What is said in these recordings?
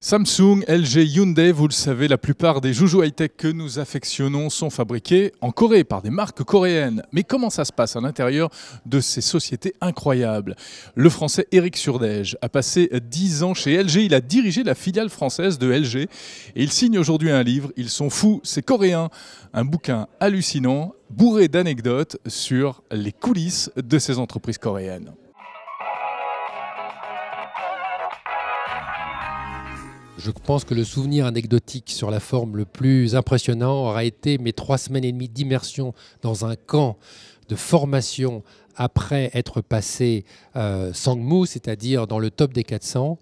Samsung, LG, Hyundai, vous le savez, la plupart des joujoux high-tech que nous affectionnons sont fabriqués en Corée par des marques coréennes. Mais comment ça se passe à l'intérieur de ces sociétés incroyables? Le français Éric Surdège a passé 10 ans chez LG. Il a dirigé la filiale française de LG et il signe aujourd'hui un livre. Ils sont fous, c'est coréen. Un bouquin hallucinant, bourré d'anecdotes sur les coulisses de ces entreprises coréennes. Je pense que le souvenir anecdotique sur la forme le plus impressionnant aura été mes 3 semaines et demie d'immersion dans un camp de formation après être passé Sangmu, c'est-à-dire dans le top des 400,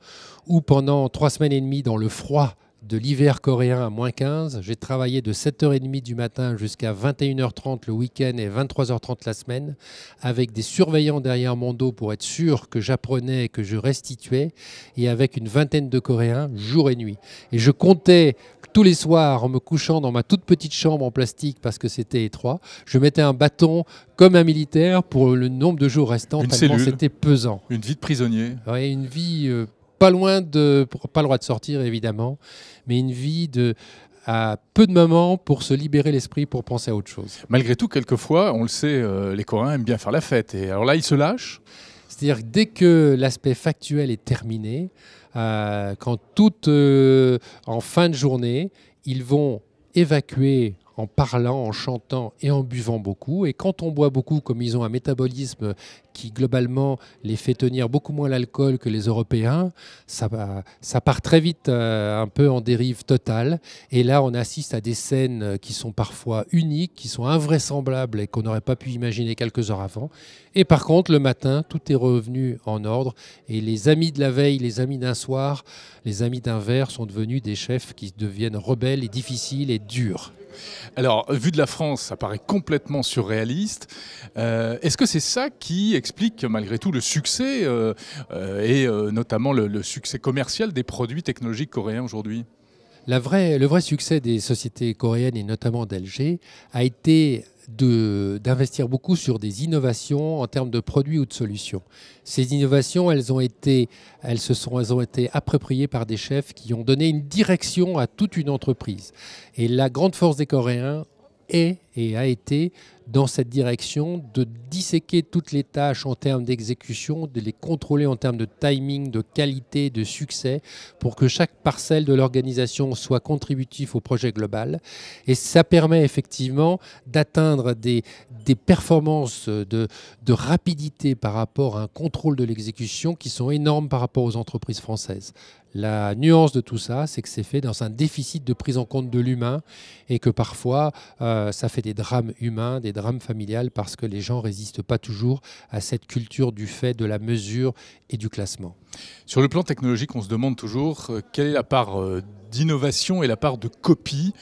où pendant 3 semaines et demie dans le froid de l'hiver coréen à -15, j'ai travaillé de 7h30 du matin jusqu'à 21h30 le week-end et 23h30 la semaine, avec des surveillants derrière mon dos pour être sûr que j'apprenais et que je restituais, et avec une vingtaine de Coréens jour et nuit. Et je comptais tous les soirs en me couchant dans ma toute petite chambre en plastique parce que c'était étroit. Je mettais un bâton comme un militaire pour le nombre de jours restants, tellement c'était pesant. Une vie de prisonnier. Ouais, une vie pas loin de... Pas le droit de sortir évidemment, mais une vie à peu de moments pour se libérer l'esprit, pour penser à autre chose. Malgré tout, quelquefois, on le sait, les Coréens aiment bien faire la fête. Et alors là, ils se lâchent. C'est-à-dire que dès que l'aspect factuel est terminé, quand en fin de journée, ils vont évacuer en parlant, en chantant et en buvant beaucoup. Et quand on boit beaucoup, comme ils ont un métabolisme qui globalement les fait tenir beaucoup moins l'alcool que les Européens, ça part très vite un peu en dérive totale. Et là, on assiste à des scènes qui sont parfois uniques, qui sont invraisemblables et qu'on n'aurait pas pu imaginer quelques heures avant. Et par contre, le matin, tout est revenu en ordre. Et les amis de la veille, les amis d'un soir, les amis d'un verre sont devenus des chefs qui deviennent rebelles et difficiles et durs. Alors, vu de la France, ça paraît complètement surréaliste. Est-ce que c'est ça qui explique malgré tout le succès et notamment le succès commercial des produits technologiques coréens aujourd'hui ? Le vrai succès des sociétés coréennes et notamment d'LG a été d'investir beaucoup sur des innovations en termes de produits ou de solutions. Ces innovations, elles ont été appropriées par des chefs qui ont donné une direction à toute une entreprise. Et la grande force des Coréens est et a été dans cette direction de disséquer toutes les tâches en termes d'exécution, de les contrôler en termes de timing, de qualité, de succès, pour que chaque parcelle de l'organisation soit contributif au projet global. Et ça permet effectivement d'atteindre des performances de rapidité par rapport à un contrôle de l'exécution qui sont énormes par rapport aux entreprises françaises. La nuance de tout ça, c'est que c'est fait dans un déficit de prise en compte de l'humain et que parfois, ça fait des drames humains, des drames familiales parce que les gens ne résistent pas toujours à cette culture du fait, de la mesure et du classement. Sur le plan technologique, on se demande toujours quelle est la part d'innovation et la part de copie.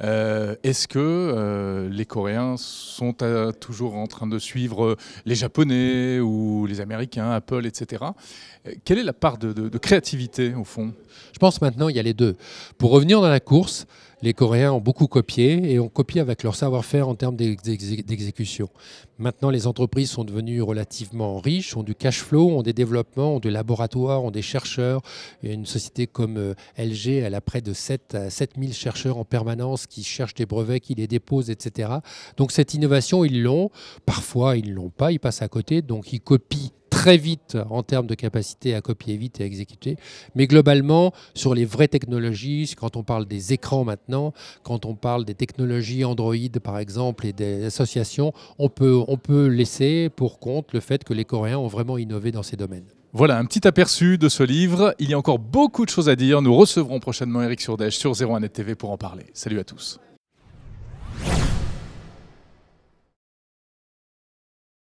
Est-ce que les Coréens sont toujours en train de suivre les Japonais ou les Américains, Apple, etc. Quelle est la part de créativité au fond ? Je pense maintenant il y a les deux. Pour revenir dans la course, les Coréens ont beaucoup copié et ont copié avec leur savoir-faire en termes d'exécution. Maintenant, les entreprises sont devenues relativement riches, ont du cash flow, ont des développements, ont des laboratoires, ont des chercheurs. Il y a une société comme LG, elle a près de 7000 chercheurs en permanence qui cherchent des brevets, qui les déposent, etc. Donc cette innovation, ils l'ont. Parfois, ils ne l'ont pas, ils passent à côté, donc ils copient très vite en termes de capacité à copier vite et à exécuter. Mais globalement, sur les vraies technologies, quand on parle des écrans maintenant, quand on parle des technologies Android par exemple et des associations, on peut laisser pour compte le fait que les Coréens ont vraiment innové dans ces domaines. Voilà un petit aperçu de ce livre. Il y a encore beaucoup de choses à dire. Nous recevrons prochainement Éric Surdège sur 01net TV pour en parler. Salut à tous.